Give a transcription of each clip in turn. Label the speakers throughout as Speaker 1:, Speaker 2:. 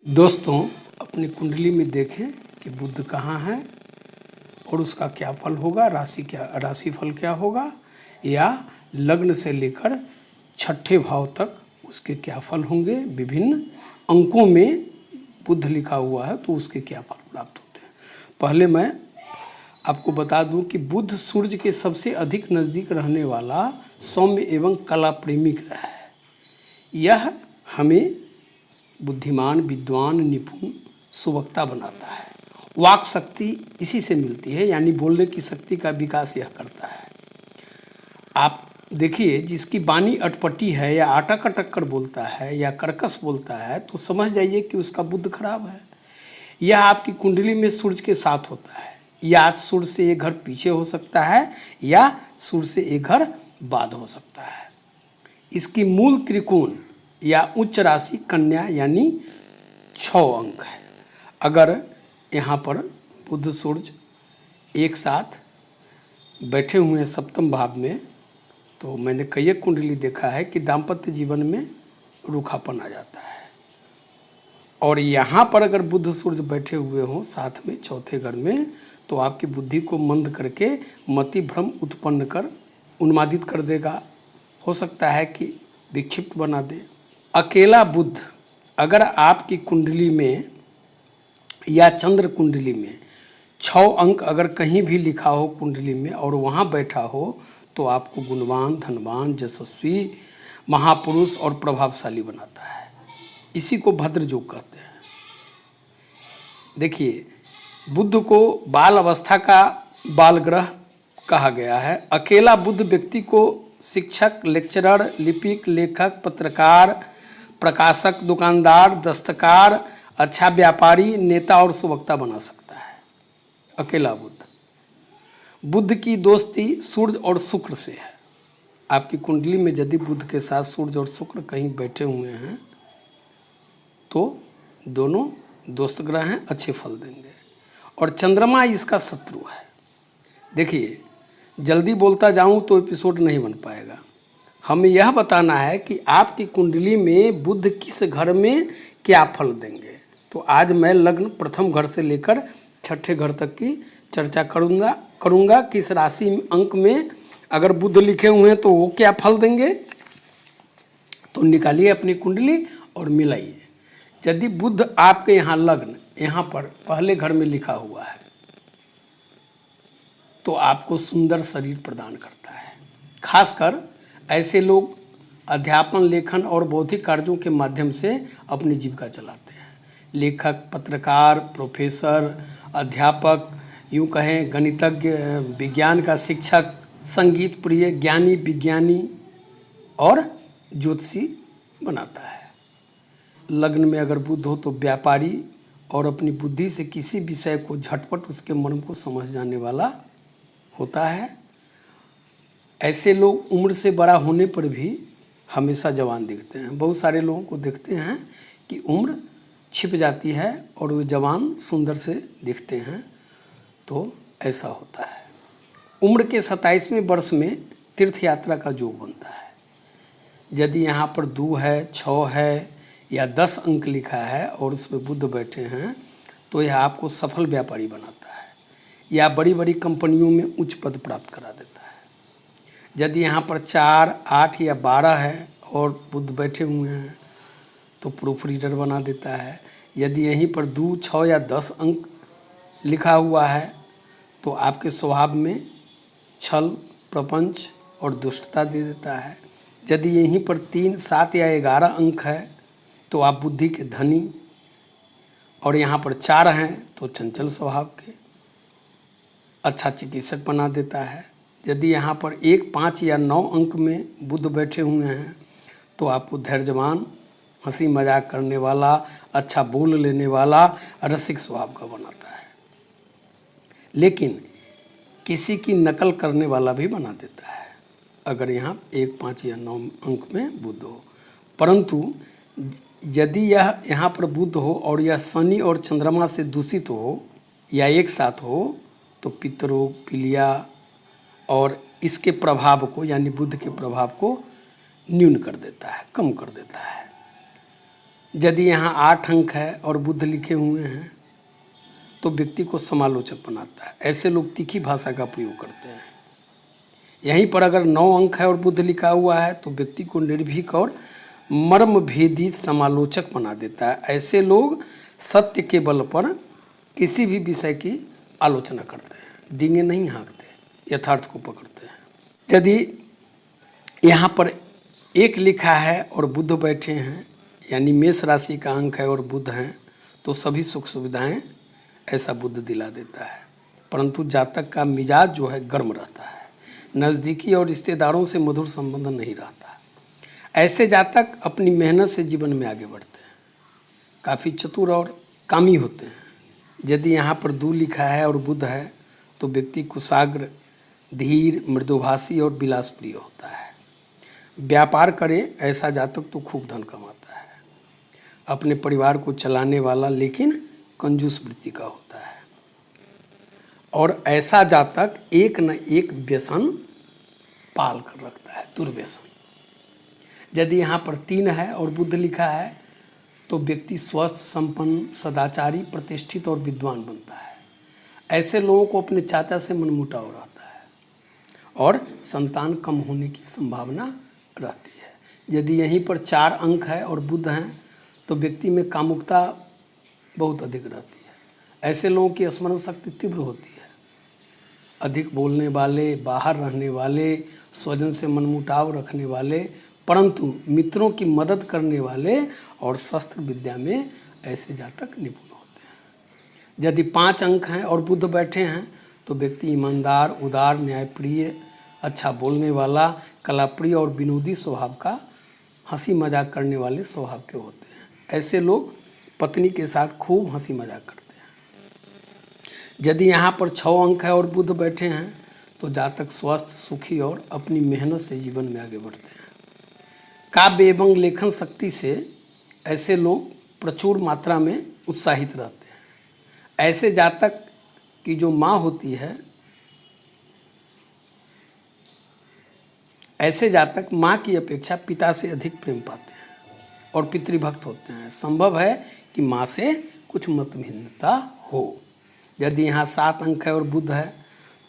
Speaker 1: दोस्तों, अपनी कुंडली में देखें कि बुध कहाँ है और उसका क्या फल होगा, राशिफल क्या होगा, या लग्न से लेकर छठे भाव तक उसके क्या फल होंगे। विभिन्न अंकों में बुध लिखा हुआ है तो उसके क्या फल प्राप्त होते हैं। पहले मैं आपको बता दूं कि बुध सूर्य के सबसे अधिक नज़दीक रहने वाला सौम्य एवं कला प्रेमी ग्रह है। यह हमें बुद्धिमान, विद्वान, निपुण, सुवक्ता बनाता है। वाक शक्ति इसी से मिलती है, यानी बोलने की शक्ति का विकास यह करता है। आप देखिए, जिसकी वाणी अटपटी है या आटा का टक्कर बोलता है या कर्कश बोलता है तो समझ जाइए कि उसका बुध खराब है। यह आपकी कुंडली में सूर्य के साथ होता है, या सूर्य से एक घर पीछे हो सकता है या सूर्य से एक घर बाद हो सकता है। इसकी मूल त्रिकोण या उच्च राशि कन्या यानी 6 अंक है। अगर यहाँ पर बुध सूर्य एक साथ बैठे हुए हैं सप्तम भाव में, तो मैंने कई कुंडली देखा है कि दाम्पत्य जीवन में रूखापन आ जाता है। और यहाँ पर अगर बुध सूर्य बैठे हुए हों साथ में चौथे घर में, तो आपकी बुद्धि को मंद करके मति भ्रम उत्पन्न कर उन्मादित कर देगा। हो सकता है कि विक्षिप्त बना दे। अकेला बुध अगर आपकी कुंडली में या चंद्र कुंडली में 6 अंक अगर कहीं भी लिखा हो कुंडली में और वहाँ बैठा हो तो आपको गुणवान, धनवान, यशस्वी, महापुरुष और प्रभावशाली बनाता है। इसी को भद्र योग कहते हैं। देखिए, बुध को बाल अवस्था का बाल ग्रह कहा गया है। अकेला बुध व्यक्ति को शिक्षक, लेक्चरर, लिपिक, लेखक, पत्रकार, प्रकाशक, दुकानदार, दस्तकार, अच्छा व्यापारी, नेता और सुवक्ता बना सकता है। अकेला बुध। बुध की दोस्ती सूर्य और शुक्र से है। आपकी कुंडली में यदि बुध के साथ सूर्य और शुक्र कहीं बैठे हुए हैं तो दोनों दोस्त ग्रह हैं, अच्छे फल देंगे। और चंद्रमा इसका शत्रु है। देखिए, जल्दी बोलता जाऊं तो एपिसोड नहीं बन पाएगा। हमें यह बताना है कि आपकी कुंडली में बुध किस घर में क्या फल देंगे। तो आज मैं लग्न प्रथम घर से लेकर छठे घर तक की चर्चा करूंगा। किस राशि अंक में अगर बुध लिखे हुए हैं तो वो क्या फल देंगे। तो निकालिए अपनी कुंडली और मिलाइए। यदि बुध आपके यहाँ लग्न यहाँ पर पहले घर में लिखा हुआ है तो आपको सुंदर शरीर प्रदान करता है। खासकर ऐसे लोग अध्यापन, लेखन और बौद्धिक कार्यों के माध्यम से अपनी जीविका चलाते हैं। लेखक, पत्रकार, प्रोफेसर, अध्यापक, यूँ कहें गणितज्ञ, विज्ञान का शिक्षक, संगीत प्रिय, ज्ञानी, विज्ञानी और ज्योतिषी बनाता है। लग्न में अगर बुध हो तो व्यापारी और अपनी बुद्धि से किसी विषय को झटपट उसके मन को समझ जाने वाला होता है। ऐसे लोग उम्र से बड़ा होने पर भी हमेशा जवान दिखते हैं। बहुत सारे लोगों को देखते हैं कि उम्र छिप जाती है और वे जवान सुंदर से दिखते हैं, तो ऐसा होता है। उम्र के 27वें वर्ष में तीर्थ यात्रा का योग बनता है। यदि यहाँ पर 2 है, 6 है या 10 अंक लिखा है और उसमें बुध बैठे हैं तो यह आपको सफल व्यापारी बनाता है या बड़ी बड़ी कंपनियों में उच्च पद प्राप्त करा देता है। यदि यहाँ पर 4, 8 या 12 है और बुध बैठे हुए हैं तो प्रूफ रीडर बना देता है। यदि यहीं पर 2, 6 या 10 अंक लिखा हुआ है तो आपके स्वभाव में छल, प्रपंच और दुष्टता दे देता है। यदि यहीं पर 3, 7 या 11 अंक है तो आप बुद्धि के धनी, और यहाँ पर 4 हैं तो चंचल स्वभाव के, अच्छा चिकित्सक बना देता है। यदि यहाँ पर 1, 5 या 9 अंक में बुध बैठे हुए हैं तो आपको धैर्यवान, हंसी मजाक करने वाला, अच्छा बोल लेने वाला, रसिक स्वभाव का बनाता है। लेकिन किसी की नकल करने वाला भी बना देता है अगर यहाँ 1, 5 या 9 अंक में बुध हो। परंतु यदि यह यहाँ पर बुध हो और यह शनि और चंद्रमा से दूषित हो या एक साथ हो तो पित्तरोग, पीलिया और इसके प्रभाव को यानी बुध के प्रभाव को न्यून कर देता है, कम कर देता है। यदि यहाँ 8 अंक है और बुध लिखे हुए हैं तो व्यक्ति को समालोचक बनाता है। ऐसे लोग तीखी भाषा का प्रयोग करते हैं। यहीं पर अगर 9 अंक है और बुध लिखा हुआ है तो व्यक्ति को निर्भीक और मर्मभेदी समालोचक बना देता है। ऐसे लोग सत्य के बल पर किसी भी विषय की आलोचना करते हैं, डींगे नहीं हाँकते, यथार्थ को पकड़ते हैं। यदि यहाँ पर 1 लिखा है और बुध बैठे हैं, यानी मेष राशि का अंक है और बुध हैं, तो सभी सुख सुविधाएं ऐसा बुध दिला देता है। परंतु जातक का मिजाज जो है गर्म रहता है, नज़दीकी और रिश्तेदारों से मधुर संबंध नहीं रहता। ऐसे जातक अपनी मेहनत से जीवन में आगे बढ़ते हैं, काफ़ी चतुर और कामी होते हैं। यदि यहाँ पर 2 लिखा है और बुध है तो व्यक्ति कुशाग्र, धीर, मृदुभाषी और विलासप्रिय होता है। व्यापार करे ऐसा जातक तो खूब धन कमाता है। अपने परिवार को चलाने वाला लेकिन कंजूस वृत्ति का होता है। और ऐसा जातक एक न एक व्यसन पाल कर रखता है, दुर्व्यसन। यदि यहाँ पर 3 है और बुध लिखा है तो व्यक्ति स्वस्थ, संपन्न, सदाचारी, प्रतिष्ठित और विद्वान बनता है। ऐसे लोगों को अपने चाचा से मनमुटाव रहता है और संतान कम होने की संभावना रहती है। यदि यहीं पर 4 अंक है और बुध हैं तो व्यक्ति में कामुकता बहुत अधिक रहती है। ऐसे लोगों की स्मरण शक्ति तीव्र होती है। अधिक बोलने वाले, बाहर रहने वाले, स्वजन से मनमुटाव रखने वाले, परंतु मित्रों की मदद करने वाले और शस्त्र विद्या में ऐसे जातक निपुण होते हैं। यदि 5 अंक हैं और बुध बैठे हैं तो व्यक्ति ईमानदार, उदार, न्यायप्रिय, अच्छा बोलने वाला, कलाप्रिय और विनोदी स्वभाव का, हंसी मजाक करने वाले स्वभाव के होते हैं। ऐसे लोग पत्नी के साथ खूब हंसी मजाक करते हैं। यदि यहाँ पर 6 अंक है और बुध बैठे हैं तो जातक स्वस्थ, सुखी और अपनी मेहनत से जीवन में आगे बढ़ते हैं। काव्य एवं लेखन शक्ति से ऐसे लोग प्रचुर मात्रा में उत्साहित रहते हैं। ऐसे जातक की जो माँ होती है, ऐसे जातक माँ की अपेक्षा पिता से अधिक प्रेम पाते हैं और पितृभक्त होते हैं। संभव है कि माँ से कुछ मतभिन्नता हो। यदि यहाँ 7 अंक है और बुध है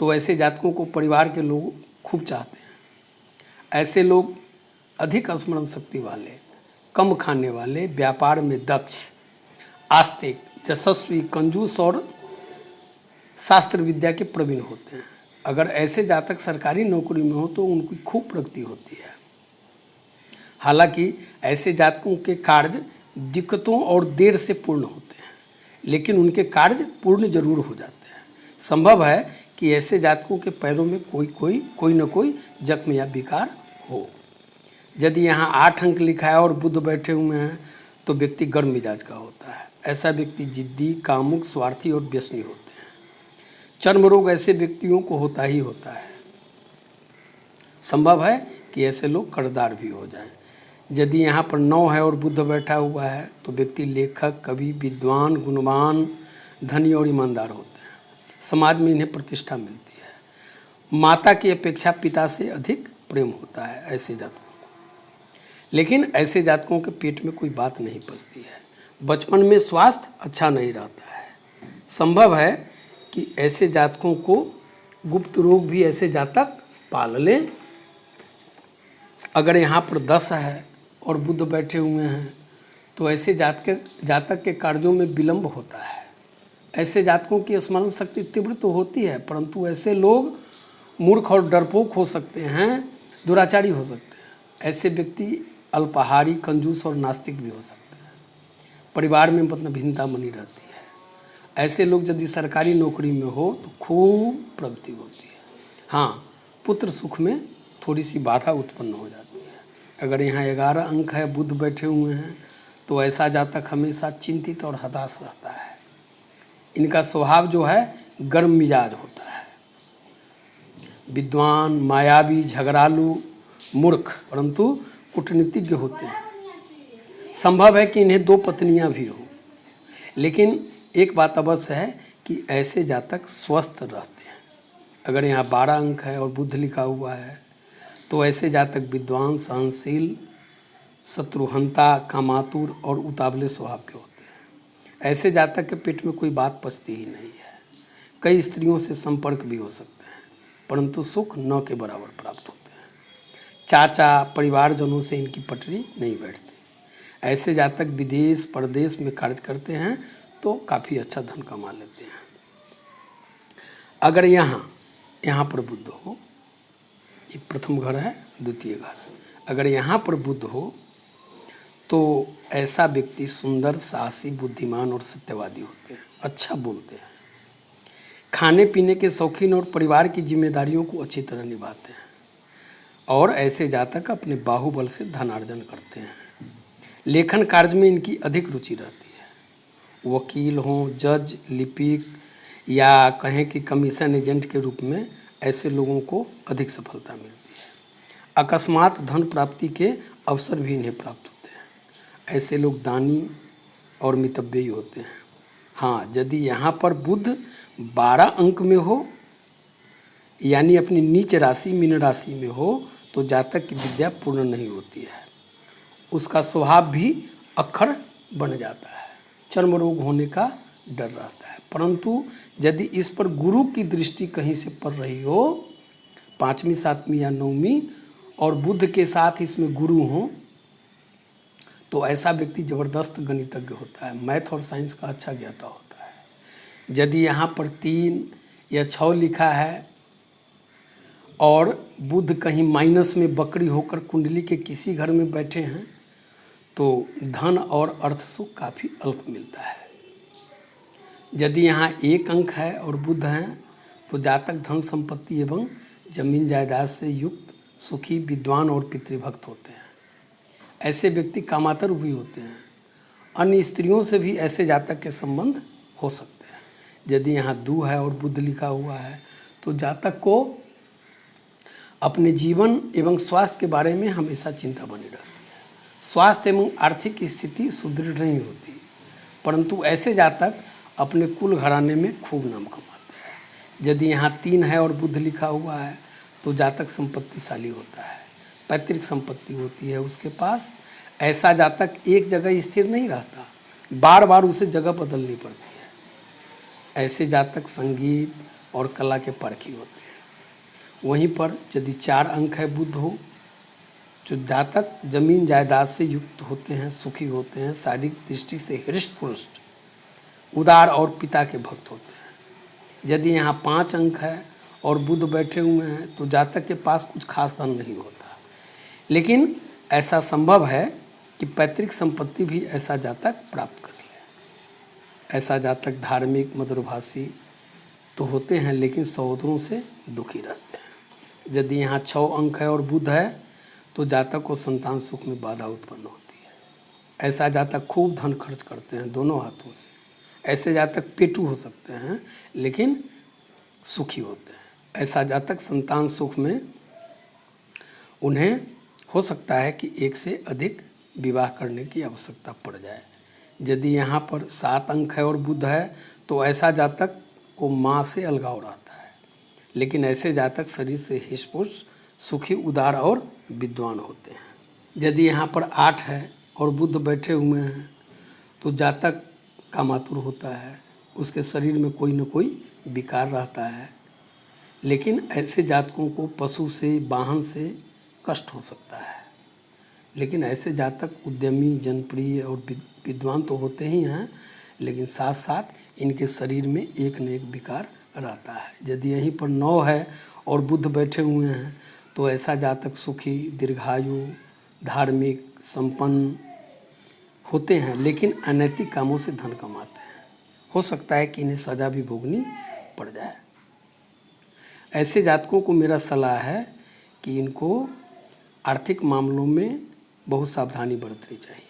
Speaker 1: तो ऐसे जातकों को परिवार के लोग खूब चाहते हैं। ऐसे लोग अधिक स्मरण शक्ति वाले, कम खाने वाले, व्यापार में दक्ष, आस्तिक, यशस्वी, कंजूस और शास्त्र विद्या के प्रवीण होते हैं। अगर ऐसे जातक सरकारी नौकरी में हो तो उनकी खूब प्रगति होती है। हालांकि ऐसे जातकों के कार्य दिक्कतों और देर से पूर्ण होते हैं, लेकिन उनके कार्य पूर्ण जरूर हो जाते हैं। संभव है कि ऐसे जातकों के पैरों में कोई न कोई जख्म या विकार हो। यदि यहाँ 8 अंक लिखा है और बुध बैठे हुए हैं तो व्यक्ति गर्म मिजाज का होता है। ऐसा व्यक्ति जिद्दी, कामुक, स्वार्थी और व्यसनी होते हैं। चर्म रोग ऐसे व्यक्तियों को होता ही होता है। संभव है कि ऐसे लोग कर्जदार भी हो जाएं। यदि यहाँ पर 9 है और बुध बैठा हुआ है तो व्यक्ति लेखक, कवि, विद्वान, गुणवान, धनी और ईमानदार होते हैं। समाज में इन्हें प्रतिष्ठा मिलती है। माता की अपेक्षा पिता से अधिक प्रेम होता है ऐसे जातकों को। लेकिन ऐसे जातकों के पेट में कोई बात नहीं पचती है। बचपन में स्वास्थ्य अच्छा नहीं रहता है। संभव है कि ऐसे जातकों को गुप्त रोग भी ऐसे जातक पाल लें। अगर यहाँ पर 10 है और बुध बैठे हुए हैं तो ऐसे जातक के कार्यों में विलंब होता है। ऐसे जातकों की स्मरण शक्ति तीव्र तो होती है, परंतु ऐसे लोग मूर्ख और डरपोक हो सकते हैं, दुराचारी हो सकते हैं। ऐसे व्यक्ति अल्पाहारी, कंजूस और नास्तिक भी हो सकते हैं। परिवार में मतभिन्नता बनी रहती है। ऐसे लोग यदि सरकारी नौकरी में हो तो खूब प्रगति होती है। हाँ, पुत्र सुख में थोड़ी सी बाधा उत्पन्न हो जाती है। अगर यहाँ 11 अंक है, बुध बैठे हुए हैं तो ऐसा जातक हमेशा चिंतित और हताश रहता है। इनका स्वभाव जो है गर्म मिजाज होता है। विद्वान, मायावी, झगड़ालू, मूर्ख परंतु कूटनीतिज्ञ होते हैं। संभव है कि इन्हें 2 पत्नियां भी हों, लेकिन एक बात अवश्य है कि ऐसे जातक स्वस्थ रहते हैं। अगर यहाँ 12 अंक है और बुध लिखा हुआ है तो ऐसे जातक विद्वान, सहनशील, शत्रुहंता, कामातुर और उतावले स्वभाव के होते हैं। ऐसे जातक के पेट में कोई बात पचती ही नहीं है। कई स्त्रियों से संपर्क भी हो सकते हैं, परंतु सुख न के बराबर प्राप्त होते हैं। चाचा, परिवारजनों से इनकी पटरी नहीं बैठती। ऐसे जातक विदेश परदेश में कार्य करते हैं तो काफ़ी अच्छा धन कमा लेते हैं। अगर यहाँ पर बुध हो, ये प्रथम घर है, द्वितीय घर, अगर यहाँ पर बुध हो तो ऐसा व्यक्ति सुंदर, साहसी, बुद्धिमान और सत्यवादी होते हैं, अच्छा बोलते हैं, खाने पीने के शौकीन और परिवार की जिम्मेदारियों को अच्छी तरह निभाते हैं। और ऐसे जातक अपने बाहुबल से धनार्जन करते हैं। लेखन कार्य में इनकी अधिक रुचि रहती है। वकील हों, जज, लिपिक या कहें कि कमीशन एजेंट के रूप में ऐसे लोगों को अधिक सफलता मिलती है। अकस्मात धन प्राप्ति के अवसर भी इन्हें प्राप्त होते हैं। ऐसे लोग दानी और मितव्ययी होते हैं। हाँ, यदि यहाँ पर बुध 12 अंक में हो, यानी अपनी नीच राशि मीन राशि में हो, तो जातक की विद्या पूर्ण नहीं होती है। उसका स्वभाव भी अक्खड़ बन जाता है, चर्म रोग होने का डर रहता है। परंतु यदि इस पर गुरु की दृष्टि कहीं से पड़ रही हो, 5वीं 7वीं या 9वीं, और बुध के साथ इसमें गुरु हों, तो ऐसा व्यक्ति जबरदस्त गणितज्ञ होता है, मैथ और साइंस का अच्छा ज्ञाता होता है। यदि यहाँ पर 3 या 6 लिखा है और बुध कहीं माइनस में बकरी होकर कुंडली के किसी घर में बैठे हैं, तो धन और अर्थ सुख काफ़ी अल्प मिलता है। यदि यहाँ 1 अंक है और बुध हैं, तो जातक धन संपत्ति एवं जमीन जायदाद से युक्त, सुखी, विद्वान और पितृभक्त होते हैं। ऐसे व्यक्ति कामातर भी होते हैं। अन्य स्त्रियों से भी ऐसे जातक के संबंध हो सकते हैं। यदि यहाँ 2 है और बुध लिखा हुआ है, तो जातक को अपने जीवन एवं स्वास्थ्य के बारे में हमेशा चिंता बनी रहती है। स्वास्थ्य एवं आर्थिक स्थिति सुदृढ़ नहीं होती, परंतु ऐसे जातक अपने कुल घराने में खूब नाम कमाते हैं। यदि यहाँ 3 है और बुध लिखा हुआ है, तो जातक संपत्तिशाली होता है, पैतृक संपत्ति होती है उसके पास। ऐसा जातक एक जगह स्थिर नहीं रहता, बार बार उसे जगह बदलनी पड़ती है। ऐसे जातक संगीत और कला के परखी होते हैं। वहीं पर यदि 4 अंक है बुध हो, जो जातक जमीन जायदाद से युक्त होते हैं, सुखी होते हैं, शारीरिक दृष्टि से हृष्ट-पुष्ट, उदार और पिता के भक्त होते हैं। यदि यहाँ 5 अंक है और बुध बैठे हुए हैं, तो जातक के पास कुछ खास धन नहीं होता, लेकिन ऐसा संभव है कि पैतृक संपत्ति भी ऐसा जातक प्राप्त कर ले। ऐसा जातक धार्मिक, मधुरभाषी तो होते हैं, लेकिन सहोदरों से दुखी रहते हैं। यदि यहाँ 6 अंक है और बुध है, तो जातक को संतान सुख में बाधा उत्पन्न होती है। ऐसा जातक खूब धन खर्च करते हैं दोनों हाथों से। ऐसे जातक पेटू हो सकते हैं, लेकिन सुखी होते हैं। ऐसा जातक संतान सुख में उन्हें हो सकता है कि 1 से अधिक विवाह करने की आवश्यकता पड़ जाए। यदि यहाँ पर 7 अंक है और बुध है, तो ऐसा जातक को माँ से अलगाव रहता है, लेकिन ऐसे जातक शरीर से हृष्ट-पुष्ट, सुखी, उदार और विद्वान होते हैं। यदि यहाँ पर 8 है और बुध बैठे हुए हैं, तो जातक कामातुर होता है, उसके शरीर में कोई न कोई विकार रहता है। लेकिन ऐसे जातकों को पशु से, वाहन से कष्ट हो सकता है। लेकिन ऐसे जातक उद्यमी, जनप्रिय और विद्वान तो होते ही हैं, लेकिन साथ साथ इनके शरीर में एक न एक विकार रहता है। यदि यहीं पर 9 है और बुध बैठे हुए हैं, तो ऐसा जातक सुखी, दीर्घायु, धार्मिक, संपन्न होते हैं, लेकिन अनैतिक कामों से धन कमाते हैं। हो सकता है कि इन्हें सजा भी भोगनी पड़ जाए। ऐसे जातकों को मेरा सलाह है कि इनको आर्थिक मामलों में बहुत सावधानी बरतनी चाहिए,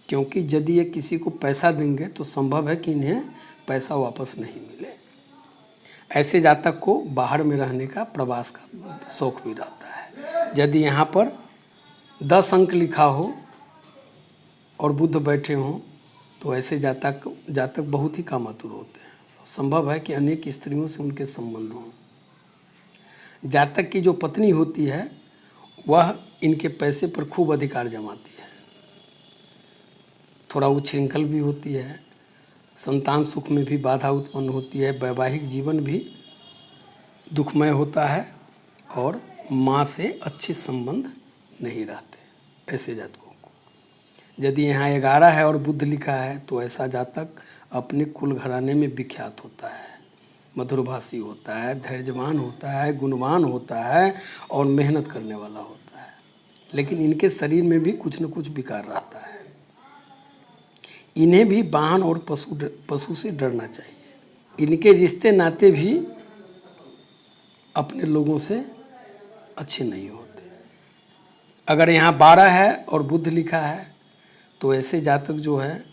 Speaker 1: क्योंकि यदि ये किसी को पैसा देंगे तो संभव है कि इन्हें पैसा वापस नहीं मिले। ऐसे जातक को बाहर में रहने का, प्रवास का शौक भी रहता है। यदि यहाँ पर 10 अंक लिखा हो और बुध बैठे हों, तो ऐसे जातक बहुत ही कामातुर होते हैं। संभव है कि अनेक स्त्रियों से उनके संबंध हों। जातक की जो पत्नी होती है, वह इनके पैसे पर खूब अधिकार जमाती है। थोड़ा उच्छृंखल भी होती है, संतान सुख में भी बाधा उत्पन्न होती है, वैवाहिक जीवन भी दुखमय होता है और माँ से अच्छे संबंध नहीं रहते ऐसे जातकों को। यदि यहाँ 11 है और बुध लिखा है तो ऐसा जातक अपने कुल घराने में विख्यात होता है, मधुरभाषी होता है, धैर्यवान होता है, गुणवान होता है और मेहनत करने वाला होता है। लेकिन इनके शरीर में भी कुछ न कुछ विकार रहता है। इन्हें भी वाहन और पशु से डरना चाहिए। इनके रिश्ते नाते भी अपने लोगों से अच्छे नहीं होते। अगर यहाँ 12 है और बुध लिखा है तो ऐसे जातक जो है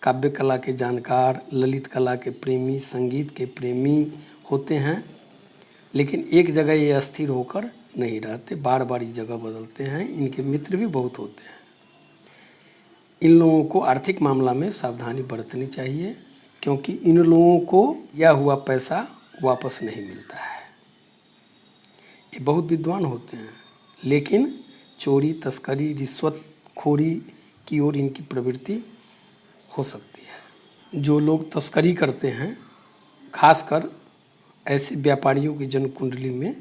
Speaker 1: काव्य कला के जानकार, ललित कला के प्रेमी, संगीत के प्रेमी होते हैं, लेकिन एक जगह ये अस्थिर होकर नहीं रहते, बार बार ये जगह बदलते हैं। इनके मित्र भी बहुत होते हैं। इन लोगों को आर्थिक मामला में सावधानी बरतनी चाहिए, क्योंकि इन लोगों को यह हुआ पैसा वापस नहीं मिलता है। ये बहुत विद्वान होते हैं, लेकिन चोरी, तस्करी, रिश्वतखोरी की ओर इनकी प्रवृत्ति हो सकती है। जो लोग तस्करी करते हैं, खासकर ऐसे व्यापारियों की जन्म कुंडली में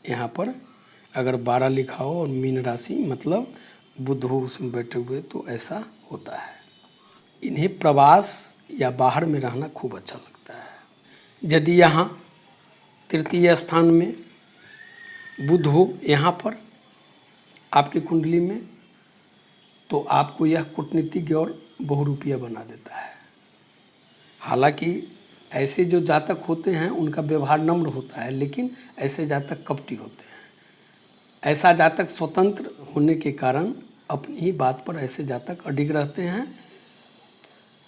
Speaker 1: यहाँ पर अगर 12 लिखा हो और मीन राशि मतलब बुध हो उसमें बैठे हुए, तो ऐसा होता है। इन्हें प्रवास या बाहर में रहना खूब अच्छा लगता है। यदि यहाँ तृतीय स्थान में बुध हो यहाँ पर आपकी कुंडली में, तो आपको यह कूटनीतिज्ञ और बहुरूपिया बना देता है। हालांकि ऐसे जो जातक होते हैं उनका व्यवहार नम्र होता है, लेकिन ऐसे जातक कपटी होते हैं। ऐसा जातक स्वतंत्र होने के कारण अपनी ही बात पर ऐसे जातक अडिग रहते हैं।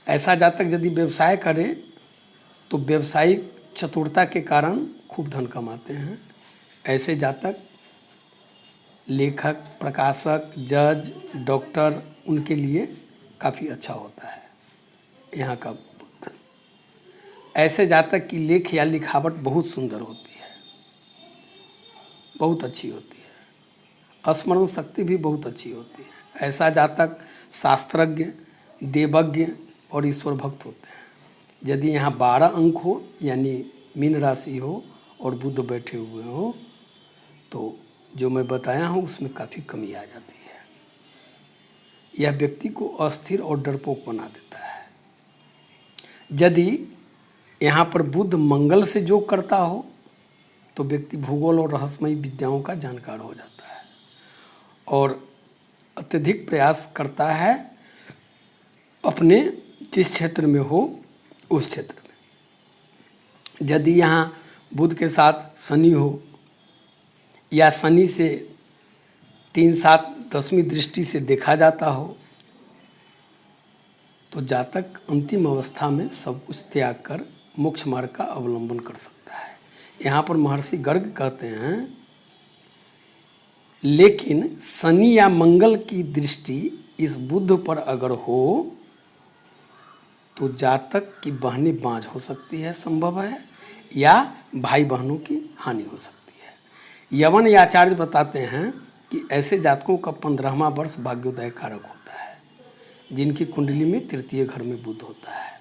Speaker 1: ऐसा जातक यदि व्यवसाय करे तो व्यवसायिक चतुरता के कारण खूब धन कमाते हैं। ऐसे जातक लेखक, प्रकाशक, जज, डॉक्टर उनके लिए काफ़ी अच्छा होता है यहाँ का बुध। ऐसे जातक की लेख या लिखावट बहुत सुंदर होती है, बहुत अच्छी होती है। स्मरण शक्ति भी बहुत अच्छी होती है। ऐसा जातक शास्त्रज्ञ, देवज्ञ और ईश्वर भक्त होते हैं। यदि यहाँ 12 अंक हो यानी मीन राशि हो और बुध बैठे हुए हो, तो जो मैं बताया हूँ उसमें काफ़ी कमी आ जाती है। यह व्यक्ति को अस्थिर और डरपोक बना देता है। यदि यहाँ पर बुध मंगल से योग करता हो तो व्यक्ति भूगोल और रहस्यमयी विद्याओं का जानकार हो जाता है और अत्यधिक प्रयास करता है अपने जिस क्षेत्र में हो उस क्षेत्र में। यदि यहाँ बुध के साथ शनि हो या शनि से 3, 7, 10वीं दृष्टि से देखा जाता हो, तो जातक अंतिम अवस्था में सब कुछ त्याग कर मोक्ष मार्ग का अवलंबन कर सकता है। यहाँ पर महर्षि गर्ग कहते हैं, लेकिन शनि या मंगल की दृष्टि इस बुध पर अगर हो तो जातक की बहनें बाँझ हो सकती है, संभव है, या भाई बहनों की हानि हो सकती है। यवन याचार्य बताते हैं कि ऐसे जातकों का 15वां वर्ष भाग्योदय कारक होता है, जिनकी कुंडली में तृतीय घर में बुध होता है।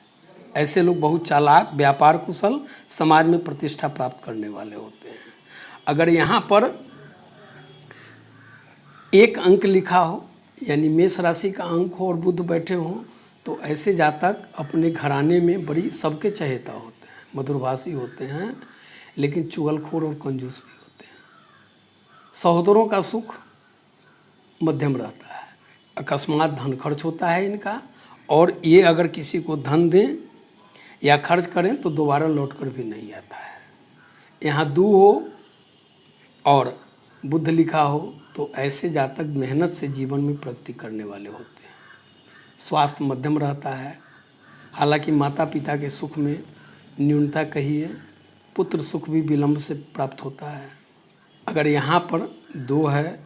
Speaker 1: ऐसे लोग बहुत चालाक, व्यापार कुशल, समाज में प्रतिष्ठा प्राप्त करने वाले होते हैं। अगर यहाँ पर 1 अंक लिखा हो यानी मेष राशि का अंक हो और बुध बैठे हों, तो ऐसे जातक अपने घराने में बड़ी सबके चहेता होते हैं, मधुरभाषी होते हैं, लेकिन चुगलखोर और कंजूस भी होते हैं। सहोदरों का सुख मध्यम रहता है, अकस्मात धन खर्च होता है इनका, और ये अगर किसी को धन दें या खर्च करें तो दोबारा लौटकर भी नहीं आता है। यहाँ 2 हो और बुध लिखा हो तो ऐसे जातक मेहनत से जीवन में प्रगति करने वाले होते हैं। स्वास्थ्य मध्यम रहता है, हालांकि माता पिता के सुख में न्यूनता कहिए, पुत्र सुख भी विलंब से प्राप्त होता है। अगर यहाँ पर 2 है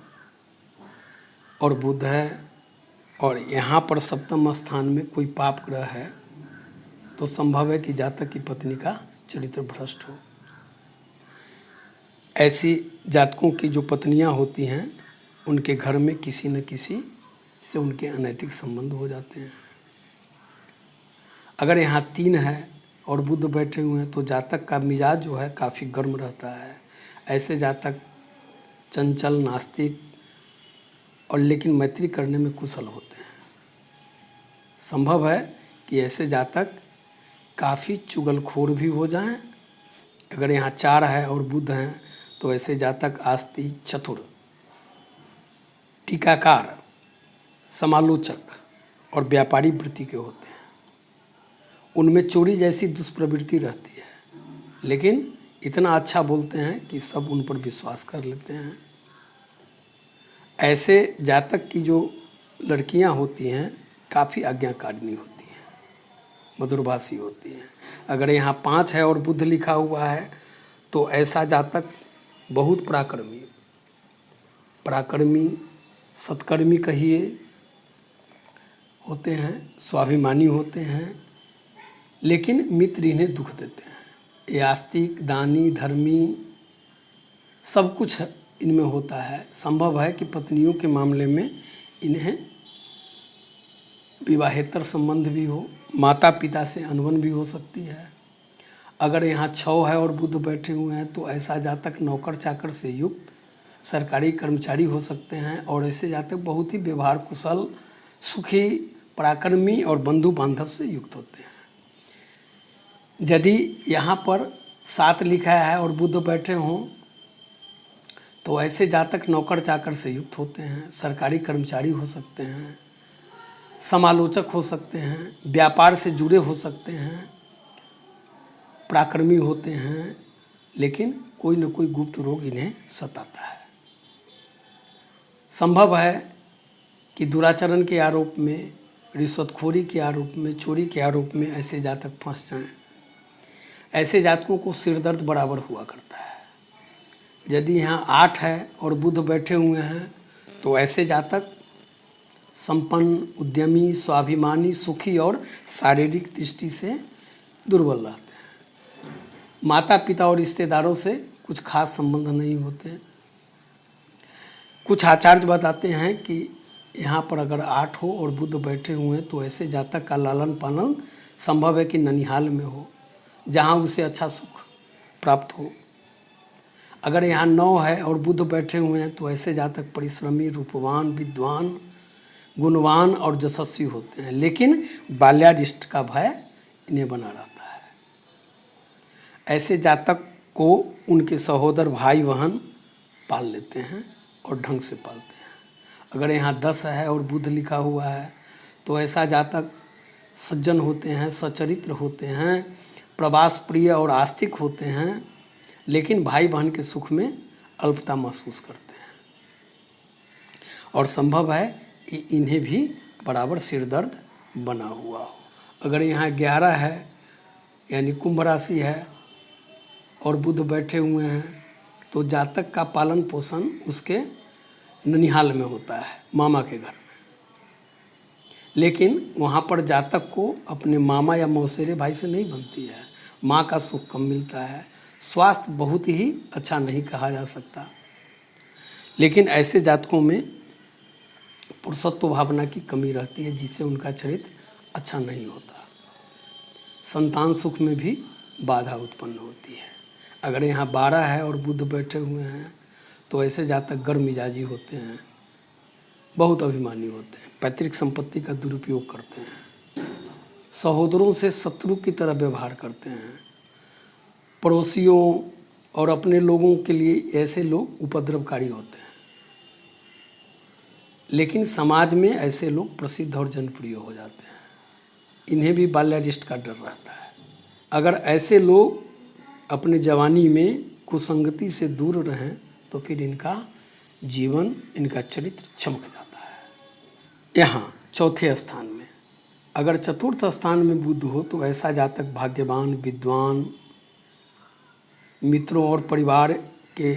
Speaker 1: और बुध है और यहाँ पर 7वें स्थान में कोई पाप ग्रह है, तो संभव है कि जातक की पत्नी का चरित्र भ्रष्ट हो। ऐसी जातकों की जो पत्नियां होती हैं उनके घर में किसी न किसी से उनके अनैतिक संबंध हो जाते हैं। अगर यहाँ 3 है और बुध बैठे हुए हैं तो जातक का मिजाज जो है काफ़ी गर्म रहता है। ऐसे जातक चंचल, नास्तिक और लेकिन मैत्री करने में कुशल होते हैं। संभव है कि ऐसे जातक काफ़ी चुगलखोर भी हो जाएं। अगर यहाँ 4 है और बुध हैं तो ऐसे जातक आस्तिक, चतुर, टीकाकार, समालोचक और व्यापारी वृत्ति के होते हैं। उनमें चोरी जैसी दुष्प्रवृत्ति रहती है, लेकिन इतना अच्छा बोलते हैं कि सब उन पर विश्वास कर लेते हैं। ऐसे जातक की जो लड़कियां होती हैं काफ़ी आज्ञाकारिणी होती हैं, मधुरभाषी होती हैं। अगर यहाँ 5 है और बुध लिखा हुआ है तो ऐसा जातक बहुत पराक्रमी, सत्कर्मी कहिए होते हैं, स्वाभिमानी होते हैं, लेकिन मित्र इन्हें दुख देते हैं। ये आस्तिक, दानी, धर्मी सब कुछ इनमें होता है। संभव है कि पत्नियों के मामले में इन्हें विवाहेतर संबंध भी हो, माता पिता से अनबन भी हो सकती है। अगर यहाँ 6 है और बुध बैठे हुए हैं तो ऐसा जातक नौकर चाकर से युक्त सरकारी कर्मचारी हो सकते हैं और ऐसे जातक बहुत ही व्यवहार कुशल, सुखी, पराक्रमी और बंधु बांधव से युक्त होते हैं। यदि यहाँ पर 7 लिखा है और बुध बैठे हों तो ऐसे जातक नौकर चाकर से युक्त होते हैं, सरकारी कर्मचारी हो सकते हैं, समालोचक हो सकते हैं, व्यापार से जुड़े हो सकते हैं, पराक्रमी होते हैं, लेकिन कोई न कोई गुप्त रोग इन्हें सताता है। संभव है कि दुराचरण के आरोप में, रिश्वतखोरी के आरोप में, चोरी के आरोप में ऐसे जातक फंस जाएं। ऐसे जातकों को सिरदर्द बराबर हुआ करता है। यदि यहाँ 8 है और बुध बैठे हुए हैं तो ऐसे जातक संपन्न, उद्यमी, स्वाभिमानी, सुखी और शारीरिक दृष्टि से दुर्बल रहते हैं। माता पिता और रिश्तेदारों से कुछ खास संबंध नहीं होते। कुछ आचार्य बताते हैं कि यहाँ पर अगर 8 हो और बुध बैठे हुए हैं तो ऐसे जातक का लालन पालन संभव है कि ननिहाल में हो, जहाँ उसे अच्छा सुख प्राप्त हो। अगर यहाँ 9 है और बुध बैठे हुए हैं तो ऐसे जातक परिश्रमी, रूपवान, विद्वान, गुणवान और यशस्वी होते हैं, लेकिन बाल्यारिष्ट का भय इन्हें बना रहता है। ऐसे जातक को उनके सहोदर, भाई बहन पाल लेते हैं और ढंग से पालते हैं। अगर यहाँ 10 है और बुध लिखा हुआ है तो ऐसा जातक सज्जन होते हैं, सचरित्र होते हैं, प्रवास प्रिय और आस्तिक होते हैं, लेकिन भाई बहन के सुख में अल्पता महसूस करते हैं। और संभव है कि इन्हें भी बराबर सिरदर्द बना हुआ हो। अगर यहाँ 11 है यानी कुंभ राशि है और बुध बैठे हुए हैं तो जातक का पालन पोषण उसके ननिहाल में होता है, मामा के घर में, लेकिन वहाँ पर जातक को अपने मामा या मौसेरे भाई से नहीं बनती है। माँ का सुख कम मिलता है, स्वास्थ्य बहुत ही अच्छा नहीं कहा जा सकता, लेकिन ऐसे जातकों में पुरुषत्व भावना की कमी रहती है जिससे उनका चरित्र अच्छा नहीं होता। संतान सुख में भी बाधा उत्पन्न होती है। अगर यहाँ 12 है और बुध बैठे हुए हैं तो ऐसे जातक गर्म मिजाजी होते हैं, बहुत अभिमानी होते हैं, पैतृक संपत्ति का दुरुपयोग करते हैं, सहोदरों से शत्रु की तरह व्यवहार करते हैं, पड़ोसियों और अपने लोगों के लिए ऐसे लोग उपद्रवकारी होते हैं, लेकिन समाज में ऐसे लोग प्रसिद्ध और जनप्रिय हो जाते हैं। इन्हें भी बाल्यारिष्ट का डर रहता है। अगर ऐसे लोग अपने जवानी में कुसंगति से दूर रहें तो फिर इनका जीवन, इनका चरित्र चमक जाता है। यहाँ चौथे स्थान में अगर चतुर्थ स्थान में बुध हो तो ऐसा जातक भाग्यवान, विद्वान, मित्रों और परिवार के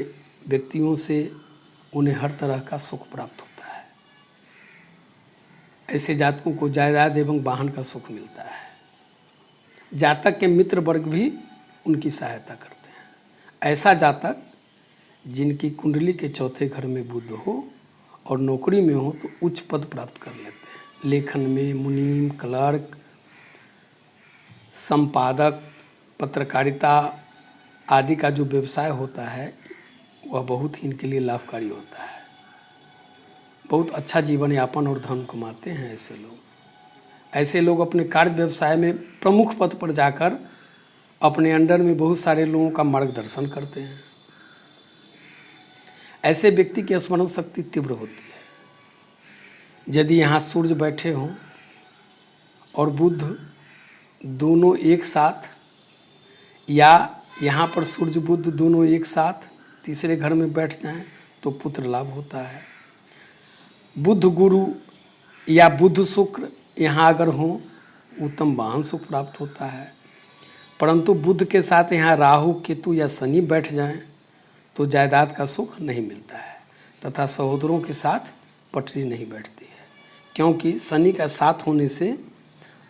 Speaker 1: व्यक्तियों से उन्हें हर तरह का सुख प्राप्त होता है। ऐसे जातकों को जायदाद एवं वाहन का सुख मिलता है। जातक के मित्र वर्ग भी उनकी सहायता करते हैं। ऐसा जातक जिनकी कुंडली के चौथे घर में बुध हो और नौकरी में हो तो उच्च पद प्राप्त कर लेते हैं। लेखन में मुनीम, क्लर्क, संपादक, पत्रकारिता आदि का जो व्यवसाय होता है वह बहुत ही इनके लिए लाभकारी होता है। बहुत अच्छा जीवन यापन और धन कमाते हैं ऐसे लोग। ऐसे लोग अपने कार्य व्यवसाय में प्रमुख पद पर जाकर अपने अंडर में बहुत सारे लोगों का मार्गदर्शन करते हैं। ऐसे व्यक्ति की स्मरण शक्ति तीव्र होती है। यदि यहाँ सूर्य बैठे हों और बुध दोनों एक साथ, या यहाँ पर सूर्य बुध दोनों एक साथ तीसरे घर में बैठ जाएं तो पुत्र लाभ होता है। बुध गुरु या बुध शुक्र यहाँ अगर हों उत्तम वाहन सुख प्राप्त होता है। परंतु बुध के साथ यहाँ राहु, केतु या शनि बैठ जाएं तो जायदाद का सुख नहीं मिलता है तथा सहोदरों के साथ पटरी नहीं बैठती है, क्योंकि शनि का साथ होने से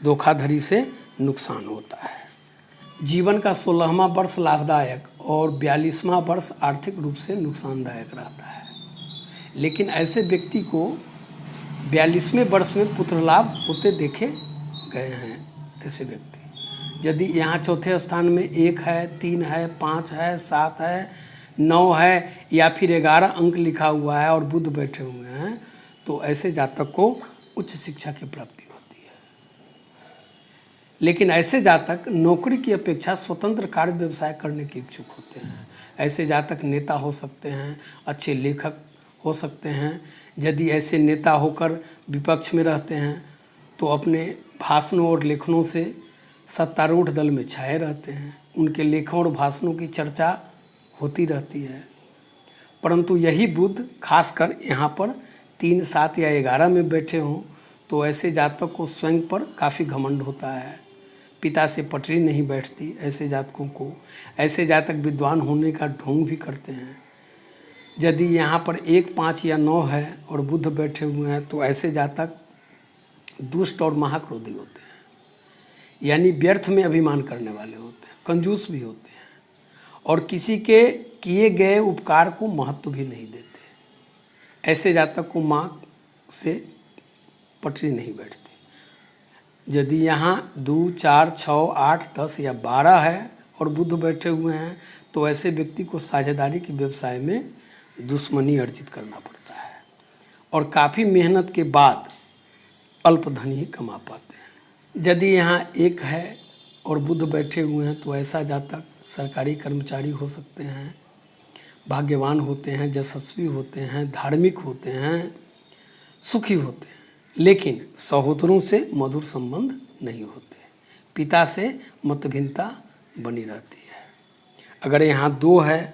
Speaker 1: धोखाधड़ी से नुकसान होता है। जीवन का 16वां वर्ष लाभदायक और 42वां वर्ष आर्थिक रूप से नुकसानदायक रहता है। लेकिन ऐसे व्यक्ति को 42वें वर्ष में पुत्र लाभ होते देखे गए हैं। ऐसे व्यक्ति यदि यहाँ चौथे स्थान में 1 है, 3 है, 5 है, 7 है, 9 है या फिर 11 अंक लिखा हुआ है और बुध बैठे हुए हैं तो ऐसे जातक को उच्च शिक्षा की प्राप्ति होती है। लेकिन ऐसे जातक नौकरी की अपेक्षा स्वतंत्र कार्य व्यवसाय करने के इच्छुक होते हैं। ऐसे जातक नेता हो सकते हैं, अच्छे लेखक हो सकते हैं। यदि ऐसे नेता होकर विपक्ष में रहते हैं तो अपने भाषणों और लेखनों से सत्तारूढ़ दल में छाए रहते हैं। उनके लेखों और भाषणों की चर्चा होती रहती है। परंतु यही बुध खासकर यहाँ पर 3, 7 या 11 में बैठे हों तो ऐसे जातक को स्वयं पर काफ़ी घमंड होता है। पिता से पटरी नहीं बैठती ऐसे जातकों को। ऐसे जातक विद्वान होने का ढोंग भी करते हैं। यदि यहाँ पर 1, 5 या 9 है और बुध बैठे हुए हैं तो ऐसे जातक दुष्ट और महाक्रोधी होते हैं, यानी व्यर्थ में अभिमान करने वाले होते हैं, कंजूस भी होते हैं और किसी के किए गए उपकार को महत्व भी नहीं देते। ऐसे जातक को माँ से पटरी नहीं बैठती। यदि यहाँ 2, 4, 6, 8, 10 या 12 है और बुध बैठे हुए हैं तो ऐसे व्यक्ति को साझेदारी के व्यवसाय में दुश्मनी अर्जित करना पड़ता है और काफ़ी मेहनत के बाद अल्प धन ही कमा पाते हैं। यदि यहाँ 1 है और बुध बैठे हुए हैं तो ऐसा जातक सरकारी कर्मचारी हो सकते हैं, भाग्यवान होते हैं, यशस्वी होते हैं, धार्मिक होते हैं, सुखी होते हैं, लेकिन सहोदरों से मधुर संबंध नहीं होते। पिता से मतभिन्नता बनी रहती है। अगर यहाँ 2 है